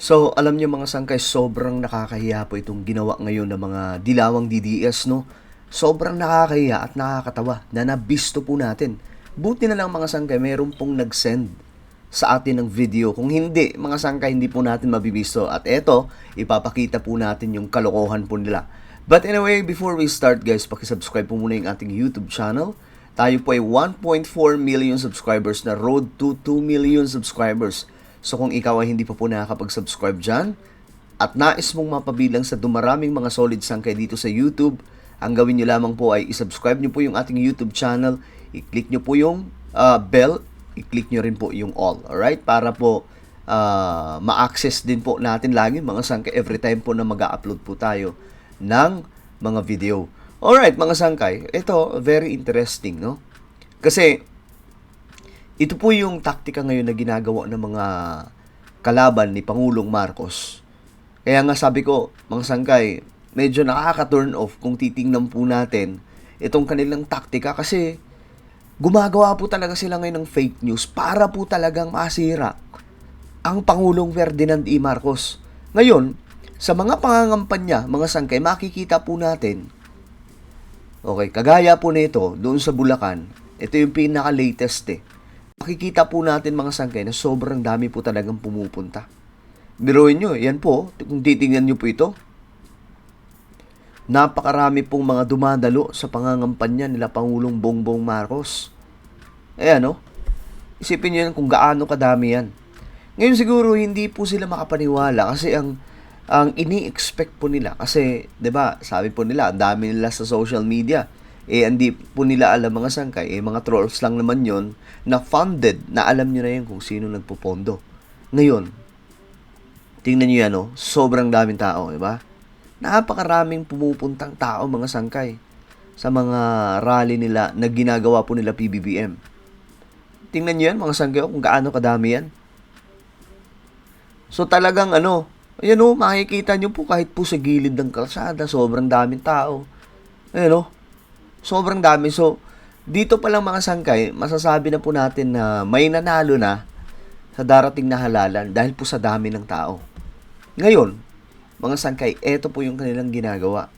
So, alam niyo mga sangkay, sobrang nakakahiya po itong ginawa ngayon ng mga dilawang DDS, no? Sobrang nakakahiya at nakakatawa na nabisto po natin. Buti na lang mga sangkay, meron pong nag-send sa atin ng video. Kung hindi, mga sangkay, hindi po natin mabibisto. At eto, ipapakita po natin yung kalokohan po nila. But anyway, before we start guys, pakisubscribe po muna yung ating YouTube channel. Tayo po ay 1.4 million subscribers na road to 2 million subscribers. So kung ikaw ay hindi pa po nakakapag-subscribe dyan at nais mong mapabilang sa dumaraming mga solid sangkay dito sa YouTube, ang gawin nyo lamang po ay isubscribe nyo po yung ating YouTube channel, i-click nyo po yung bell, i-click nyo rin po yung all, alright? Para po ma-access din po natin lagi mga sangkay every time po na mag-upload po tayo ng mga video. Alright mga sangkay, ito very interesting, no? Kasi ito po yung taktika ngayon na ginagawa ng mga kalaban ni Pangulong Marcos. Kaya nga sabi ko, mga sangkay, medyo nakaka-turn off kung titingnan po natin itong kanilang taktika kasi gumagawa po talaga sila ngayon ng fake news para po talagang masira ang Pangulong Ferdinand E. Marcos. Ngayon, sa mga pangangampanya, mga sangkay, makikita po natin, okay, kagaya po nito, doon sa Bulacan, ito yung pinaka-latest makikita po natin mga sangkay na sobrang dami po talagang pumupunta. Biruin nyo, yan po, kung titingnan nyo po ito, napakarami pong mga dumadalo sa pangangampanya nila Pangulong Bongbong Marcos. Ayan, no? Isipin nyo yan kung gaano kadami yan. Ngayon siguro hindi po sila makapaniwala kasi ang ini-expect po nila kasi 'di ba sabi po nila ang dami nila sa social media hindi po nila alam mga sangkay mga trolls lang naman yon na funded na alam nyo na yun kung sino nagpopondo ngayon tingnan nyo yan sobrang daming tao, 'di ba? Napakaraming pumupuntang tao mga sangkay sa mga rally nila na ginagawa po nila PBBM. Tingnan nyo yan mga sangkay kung gaano kadami yan. So talagang ayan makikita nyo po kahit po sa gilid ng kalsada, sobrang daming tao. Ayan sobrang dami. So, dito pa lang mga sangkay, masasabi na po natin na may nanalo na sa darating na halalan dahil po sa dami ng tao. Ngayon, mga sangkay, eto po yung kanilang ginagawa.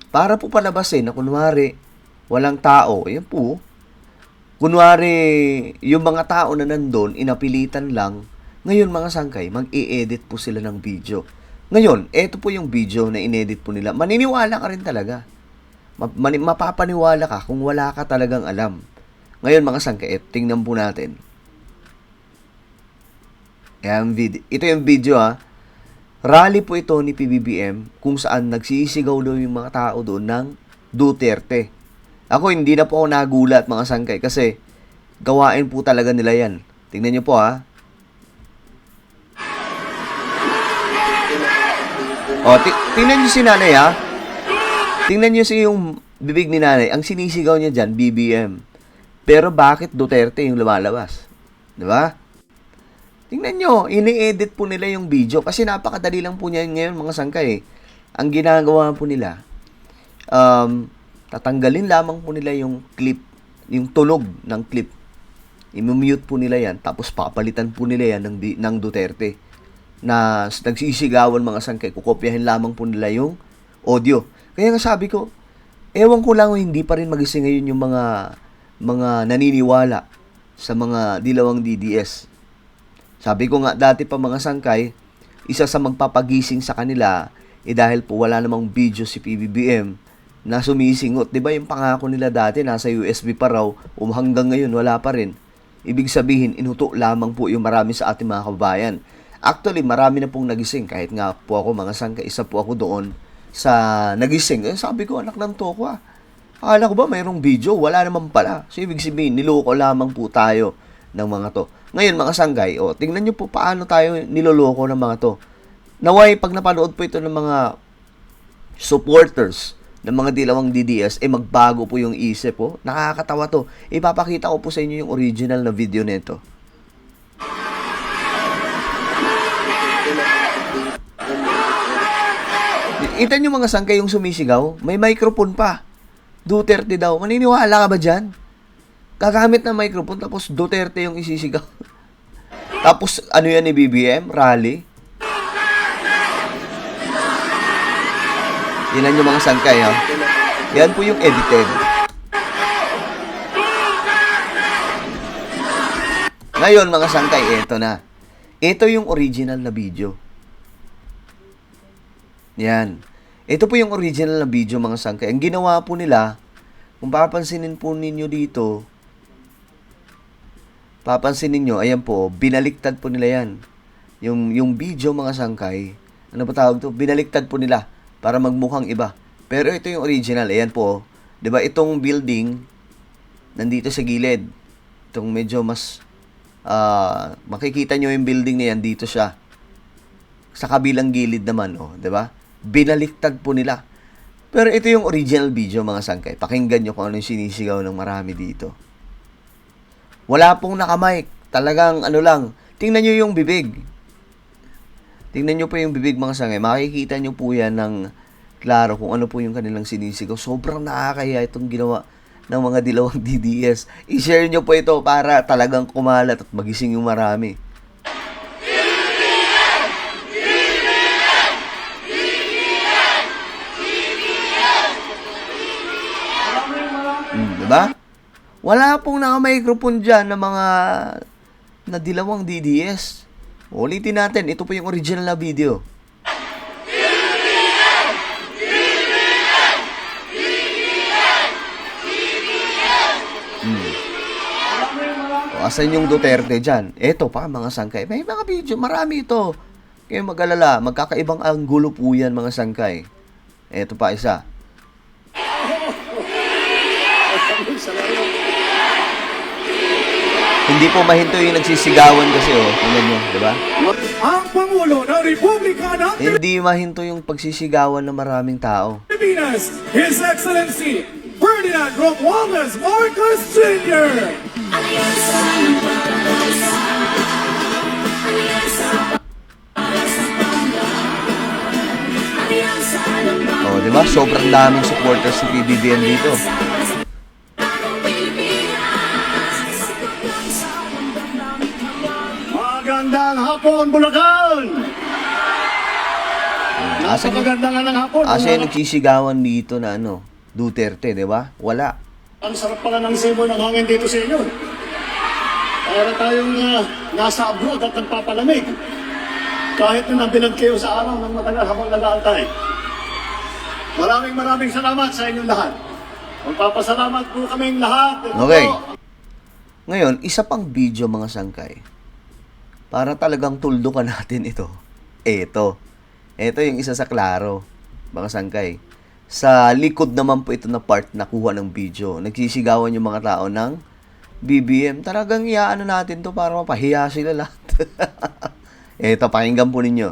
Para po palabasin na kunwari, walang tao, ayan po, kunwari, yung mga tao na nandun, inapilitan lang. Ngayon mga sangkay, mag-i-edit po sila ng video. Ngayon, eto po yung video na inedit po nila. Maniniwala ka rin talaga. Mapapaniwala ka kung wala ka talagang alam. Ngayon mga sangkay, tingnan po natin. Ito yung video Rally po ito ni PBBM kung saan nagsisigaw daw yung mga tao doon ng Duterte. Ako hindi na po ako nagulat mga sangkay kasi gawain po talaga nila yan. Tingnan nyo po tingnan nyo si nanay Tingnan nyo yung bibig ni nanay. Ang sinisigaw niya dyan, BBM. Pero bakit Duterte yung lumalabas? Diba? Tingnan nyo, ini-edit po nila yung video. Kasi napakadali lang po niya ngayon mga sangkay. Ang ginagawa po nila, tatanggalin lamang po nila yung clip, yung tunog ng clip. I-mute po nila yan. Tapos papalitan po nila yan ng Duterte. Na nagsisigawan mga sangkay, kukopyahin lamang po nila yung audio. Kaya nga sabi ko, ewan ko lang hindi pa rin magising ngayon yung mga naniniwala sa mga dilawang DDS. Sabi ko nga dati pa mga sangkay, isa sa magpapagising sa kanila dahil po wala namang video si PBBM na sumisingot. 'Di ba yung pangako nila dati nasa USB pa raw, hanggang ngayon wala pa rin. Ibig sabihin, inuto lamang po yung marami sa ating mga kababayan. Actually, marami na pong nagising. Kahit nga po ako, mga sangkay, isa po ako doon sa nagising. Sabi ko, anak ng toko Akala ko ba mayroong video? Wala naman pala. So, ibig sabihin, niloko lamang po tayo ng mga to. Ngayon, mga sangkay, tingnan nyo po paano tayo niloloko ng mga to. Naway, pag napanood po ito ng mga supporters ng mga dilawang DDS, magbago po yung isip po. Nakakatawa to. Ipapakita ko po sa inyo yung original na video nito. Kita nyo mga sangkay yung sumisigaw, may microphone pa. Duterte daw. Maniniwala ka ba dyan? Gagamit ng microphone tapos Duterte yung isisigaw. Tapos ano yan ni BBM? Rally? Yan yung mga sangkay, ha? Yan po yung edited. Ngayon, mga sangkay, eto na. Ito yung original na video. Yan. Ito po yung original na video, mga sangkay. Ang ginawa po nila, kung papansinin po ninyo dito, ayan po, binaliktad po nila yan. Yung video, mga sangkay, ano ba tawag to? Binaliktad po nila para magmukhang iba. Pero ito yung original. Ayan po. 'Di ba itong building nandito sa gilid. Itong medyo mas makikita nyo yung building na yan, dito siya. Sa kabilang gilid naman, 'di ba? Binaliktad po nila. Pero ito yung original video, mga sangkay. Pakinggan nyo kung ano yung sinisigaw ng marami dito. Wala pong nakamic. Talagang ano lang. Tingnan nyo yung bibig. Tingnan nyo po yung bibig, mga sangkay. Makikita nyo po yan ng klaro kung ano po yung kanilang sinisigaw. Sobrang nakakaya itong ginawa ng mga dilawang DDS. I-share nyo po ito para talagang kumalat at magising yung marami. Diba? Wala pong naka-microphone dyan ng mga nadilawang DDS. Ulitin natin, ito po yung original na video. Asan yung Duterte dyan? Eto pa, mga sangkay. May mga video, marami ito. Kayo mag-alala, magkakaibang anggulo po yan, mga sangkay. Eto pa isa. Hindi po mahinto yung nagsisigawan kasi, tingnan nyo, di ba? Ang Pangulo ng Republika ng Hindi mahinto yung pagsisigawan ng maraming tao. Pilipinas, His Excellency Ferdinand Romualdez Marcos Jr. Di ba? Sobrang daming supporters si PBBM dito. Magandang hapon, Bulacan! Napakaganda nga ng hapon. Kasi nagsisigawan dito na Duterte, di ba? Wala. Ang sarap pala ng simoy ng hangin dito sa inyo. Para tayong nasa abroad at nagpapalamig. Kahit na nabilag kayo sa araw ng matagal habang nag-aantay. Maraming salamat sa inyong lahat. Magpapasalamat po kaming lahat. Okay. Ngayon, isa pang video, mga sangkay. Para talagang tuldukan natin ito. Ito yung isa sa klaro, mga sangkay. Sa likod naman po ito na part na kuha ng video. Nagsisigawan yung mga tao ng BBM. Talagang iyaano natin to para mapahiya sila lahat. Ito, pakinggan po ninyo.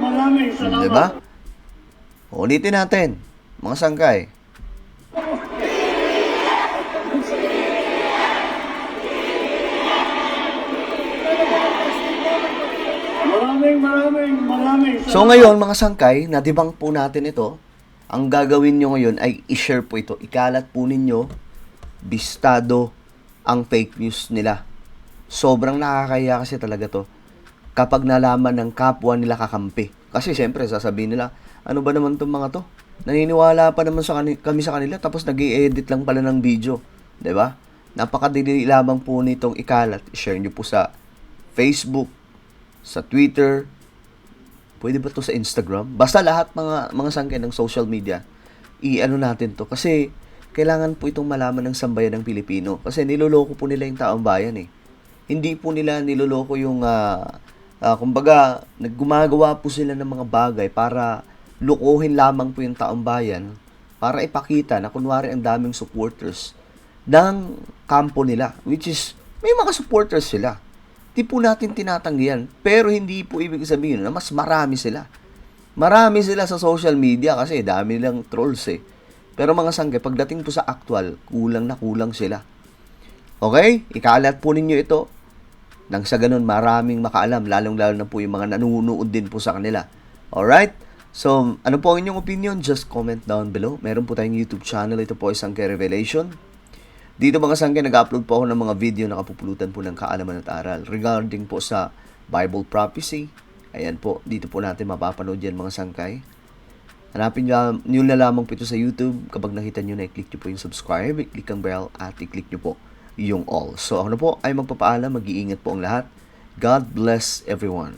Maraming salamat. Diba? Ulitin natin, mga sangkay. Maraming salamat. So ngayon, mga sangkay, nadibang po natin ito. Ang gagawin nyo ngayon ay i-share po ito. Ikalat po ninyo, bistado ang fake news nila. Sobrang nakakaya kasi talaga to. Kapag nalaman ng kapwa nila kakampi. Kasi siyempre, sasabihin nila, ano ba naman itong mga to? Naniniwala pa naman kami sa kanila, tapos nag-i-edit lang pala ng video. 'Di ba? Napakadili lamang po nitong ikalat. I-share nyo po sa Facebook, sa Twitter, pwede ba to sa Instagram? Basta lahat mga sangkay ng social media, i-ano natin to. Kasi kailangan po itong malaman ng sambayan ng Pilipino. Kasi niloloko po nila yung taong bayan eh. Hindi po nila niloloko yung kumbaga, naggumagawa po sila ng mga bagay para lukuhin lamang po yung taong bayan, para ipakita na kunwari ang daming supporters ng kampo nila, which is may mga supporters sila. Di po natin tinatanggihan, pero hindi po ibig sabihin na mas marami sila. Marami sila sa social media kasi dami nilang trolls eh. Pero mga sangkay, pagdating po sa actual, kulang na kulang sila. Okay? Ikalat po ninyo ito. Nang sa ganun, maraming makaalam, lalong-lalo na po yung mga nanunood din po sa kanila. Alright? So, ano po ang inyong opinion? Just comment down below. Meron po tayong YouTube channel. Ito po ay Sangkay Revelation. Dito mga sangkay, nag-upload po ako ng mga video na kapupulutan po ng kaalaman at aral regarding po sa Bible prophecy. Ayan po, dito po natin mapapanood yan mga sangkay. Hanapin nyo na lamang po ito sa YouTube. Kapag nakita nyo na, i-click nyo po yung subscribe, i-click ang bell, at i-click nyo po yung all. So ako na po ay magpapaalam, mag-iingat po ang lahat. God bless everyone.